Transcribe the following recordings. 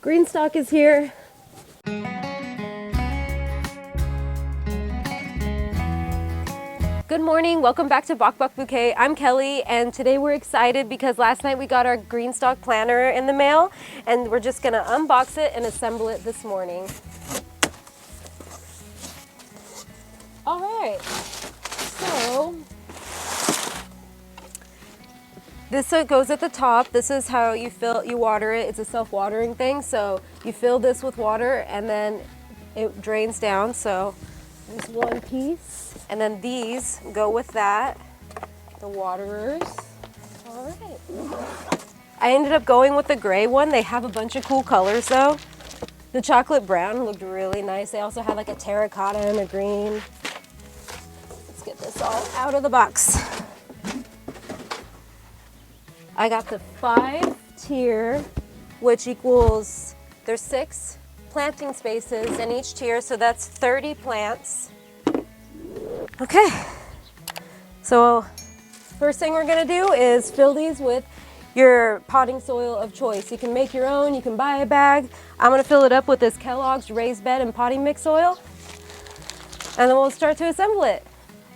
GreenStalk is here. Good morning, welcome back to Bock, Bouquet. I'm Kelly, and today we're excited because last night we got our GreenStalk planter in the mail, and we're just gonna unbox it and assemble it this morning. All right, so this goes at the top. This is how you water it. It's a self-watering thing. So you fill this with water and then it drains down. So there's one piece. And then these go with that, the waterers. All right. I ended up going with the gray one. They have a bunch of cool colors though. The chocolate brown looked really nice. They also had like a terracotta and a green. Let's get this all out of the box. I got the 5-tier, which equals, there's 6 planting spaces in each tier, so that's 30 plants. Okay, so first thing we're gonna do is fill these with your potting soil of choice. You can make your own, you can buy a bag. I'm gonna fill it up with this Kellogg's raised bed and potting mix soil, and then we'll start to assemble it.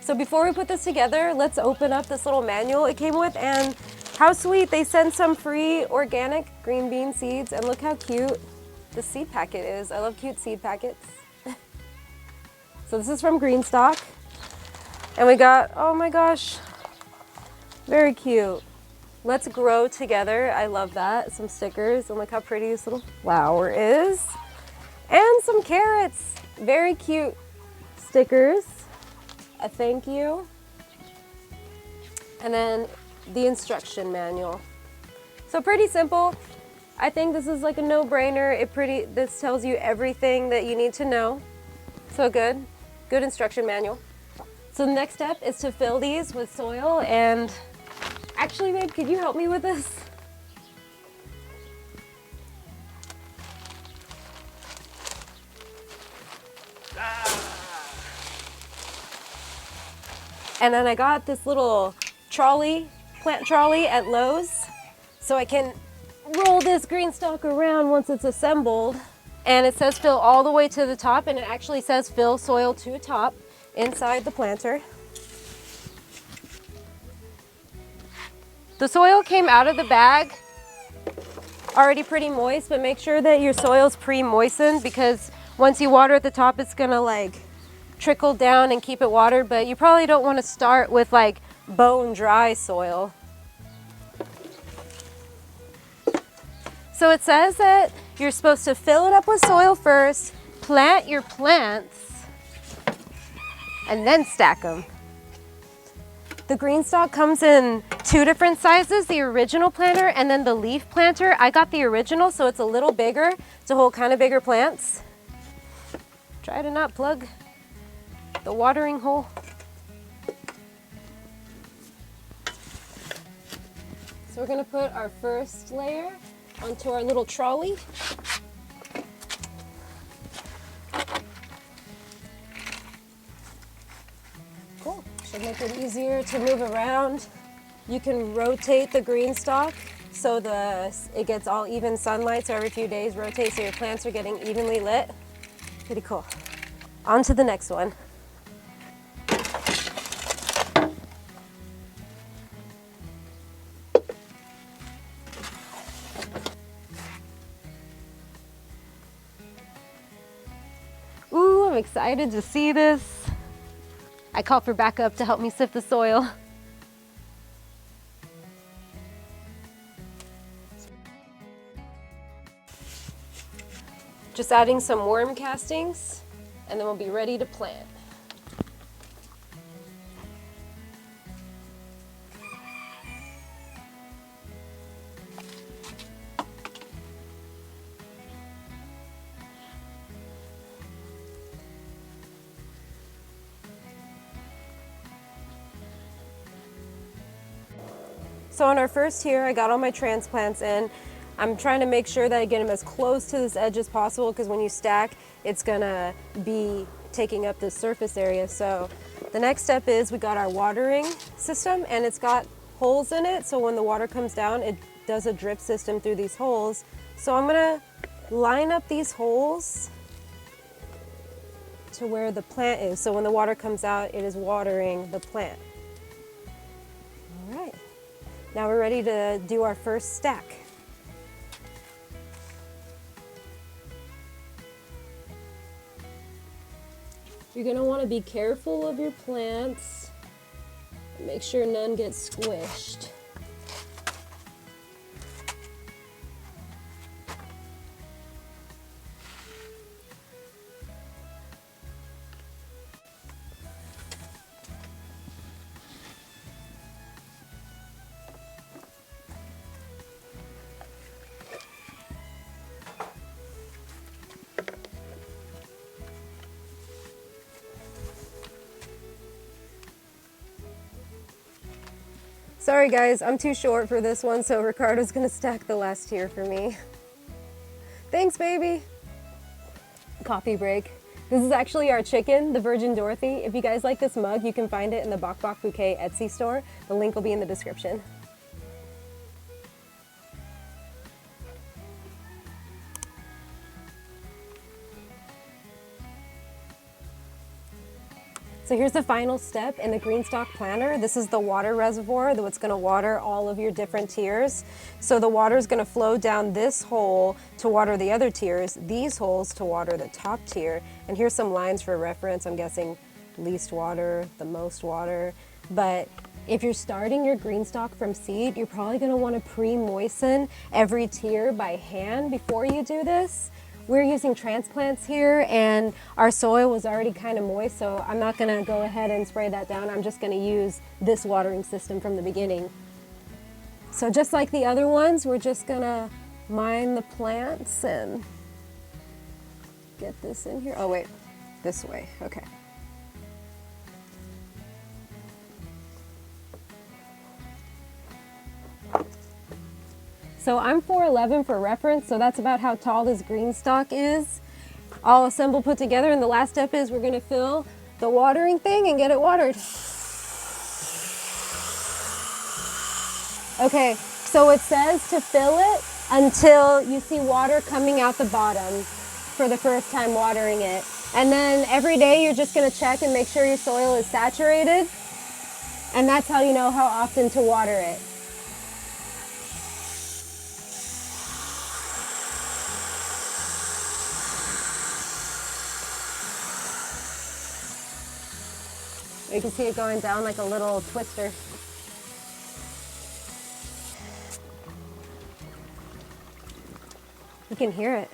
So before we put this together, let's open up this little manual it came with, and how sweet, they sent some free organic green bean seeds, and look how cute the seed packet is. I love cute seed packets. So this is from GreenStalk. And we got, oh my gosh, very cute. Let's grow together. I love that. Some stickers, and look how pretty this little flower is. And some carrots, very cute stickers. A thank you. And then the instruction manual. So pretty simple. I think this is like a no-brainer. This tells you everything that you need to know. So good instruction manual. So the next step is to fill these with soil, and actually, babe, could you help me with this? And then I got this little trolley, plant trolley at Lowe's, so I can roll this GreenStalk around once it's assembled. And it says fill all the way to the top, and it actually says fill soil to top inside the planter. The soil came out of the bag already pretty moist, but make sure that your soil's pre-moistened, because once you water at the top, it's gonna like trickle down and keep it watered, but you probably don't want to start with like bone dry soil. So it says that you're supposed to fill it up with soil first, plant your plants, and then stack them. The GreenStalk comes in 2 different sizes, the original planter and then the leaf planter. I got the original, so it's a little bigger to hold kind of bigger plants. Try to not plug the watering hole. So we're gonna put our first layer onto our little trolley. Cool, should make it easier to move around. You can rotate the GreenStalk so it gets all even sunlight, so every few days rotate so your plants are getting evenly lit. Pretty cool. On to the next one. Ooh, I'm excited to see this. I called for backup to help me sift the soil. Just adding some worm castings, and then we'll be ready to plant. So on our first tier, I got all my transplants in. I'm trying to make sure that I get them as close to this edge as possible, because when you stack, it's gonna be taking up the surface area. So the next step is we got our watering system, and it's got holes in it, so when the water comes down, it does a drip system through these holes. So I'm gonna line up these holes to where the plant is. So when the water comes out, it is watering the plant. All right, now we're ready to do our first stack. You're gonna wanna be careful of your plants. Make sure none get squished. Sorry guys, I'm too short for this one, so Ricardo's gonna stack the last tier for me. Thanks, baby. Coffee break. This is actually our chicken, the Virgin Dorothy. If you guys like this mug, you can find it in the Bock Bouquet Etsy store. The link will be in the description. So here's the final step in the GreenStalk planter. This is the water reservoir that's gonna water all of your different tiers. So the water is gonna flow down this hole to water the other tiers, these holes to water the top tier. And here's some lines for reference. I'm guessing least water, the most water. But if you're starting your GreenStalk from seed, you're probably gonna wanna pre-moisten every tier by hand before you do this. We're using transplants here and our soil was already kind of moist, so I'm not gonna go ahead and spray that down. I'm just gonna use this watering system from the beginning. So just like the other ones, we're just gonna mine the plants and get this in here. Oh wait, this way, okay. So I'm 4'11" for reference, so that's about how tall this GreenStalk is. All assembled, put together, and the last step is we're gonna fill the watering thing and get it watered. Okay, so it says to fill it until you see water coming out the bottom for the first time watering it. And then every day you're just gonna check and make sure your soil is saturated, and that's how you know how often to water it. You can see it going down like a little twister. You can hear it.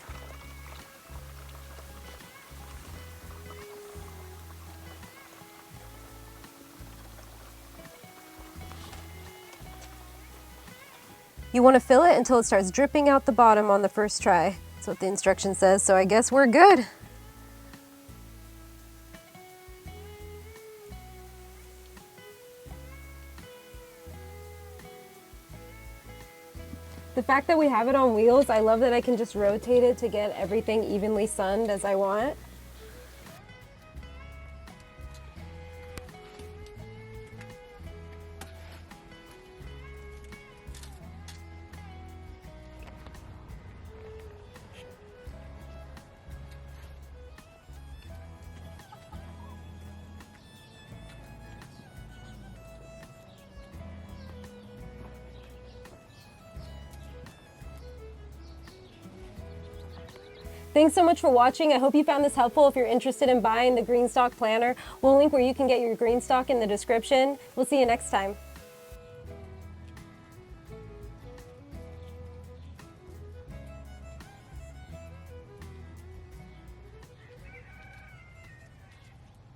You want to fill it until it starts dripping out the bottom on the first try. That's what the instruction says, so I guess we're good. The fact that we have it on wheels, I love that I can just rotate it to get everything evenly sunned as I want. Thanks so much for watching. I hope you found this helpful. If you're interested in buying the GreenStalk planter, we'll link where you can get your GreenStalk in the description. We'll see you next time.